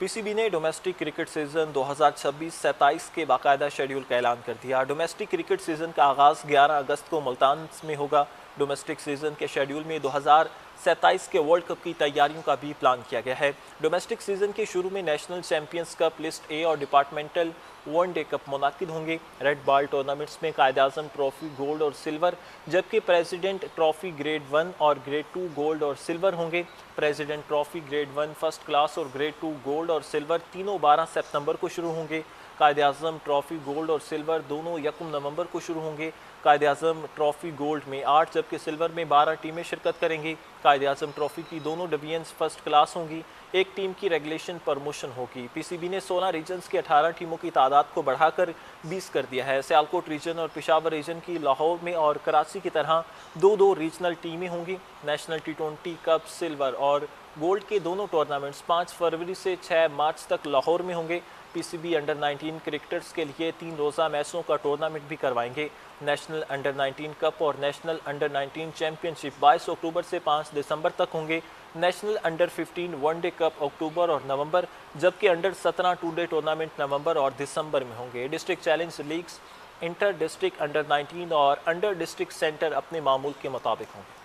PCB ने domestic cricket season 2026-27 के बाकायदा शेड्यूल का ऐलान कर दिया। डोमेस्टिक क्रिकेट सीजन का आगाज 11 अगस्त को मुल्तान में होगा। डोमेस्टिक सीजन के शेड्यूल में 2027 के वर्ल्ड कप की तैयारियों का भी प्लान किया गया है। डोमेस्टिक सीजन के शुरू में national champions cup, list A और डिपार्टमेंटल वनडे कप मुनाकिद होंगे। रेड बॉल टूर्नामेंट्स में कायद-ए-आज़म ट्रॉफी गोल्ड और सिल्वर, जबकि प्रेसिडेंट ट्रॉफी ग्रेड 1 और ग्रेड 2 गोल्ड और सिल्वर होंगे। President trophy grade 1 first class और ग्रेड 2 गोल्ड और सिल्वर तीनों 12 सितंबर को शुरू होंगे। कायद-ए-आज़म ट्रॉफी गोल्ड और सिल्वर दोनों 1 नवंबर को शुरू होंगे। कायद-ए-आज़म ट्रॉफी गोल्ड में 8 जबकि सिल्वर में 12 टीमें शिरकत करेंगी। कायद-ए-आज़म ट्रॉफी की दोनों डिवीजन्स फर्स्ट क्लास होंगी। एक टीम की रेगुलेशन प्रमोशन होगी। पीसीबी ने 16 रीजन्स की 18 टीमों की तादाद को बढ़ाकर 20 कर दिया है। सियालकोट रीजन और पेशावर रीजन की लाहौर में और कराची की तरह 2-2 रीजनल टीमें होंगी। नेशनल T20 कप, सिल्वर और गोल्ड के दोनों टूर्नामेंट्स 5 फरवरी से 6 मार्च तक लाहौर में होंगे। पीसीबी अंडर 19 क्रिकेटर्स के लिए 3 रोज़ा मैचों का टूर्नामेंट भी करवाएंगे। नेशनल अंडर 19 कप और नेशनल अंडर 19 चैंपियनशिप 22 अक्टूबर से 5 दिसंबर तक होंगे। नेशनल अंडर 15 वनडे कप अक्टूबर और नवंबर, जबकि अंडर 17 टू-डे टूर्नामेंट नवंबर और दिसंबर में होंगे। District challenge leagues, inter district under 19 और अंडर डिस्ट्रिक्ट सेंटर अपने मामूल के मुताबिक होंगे।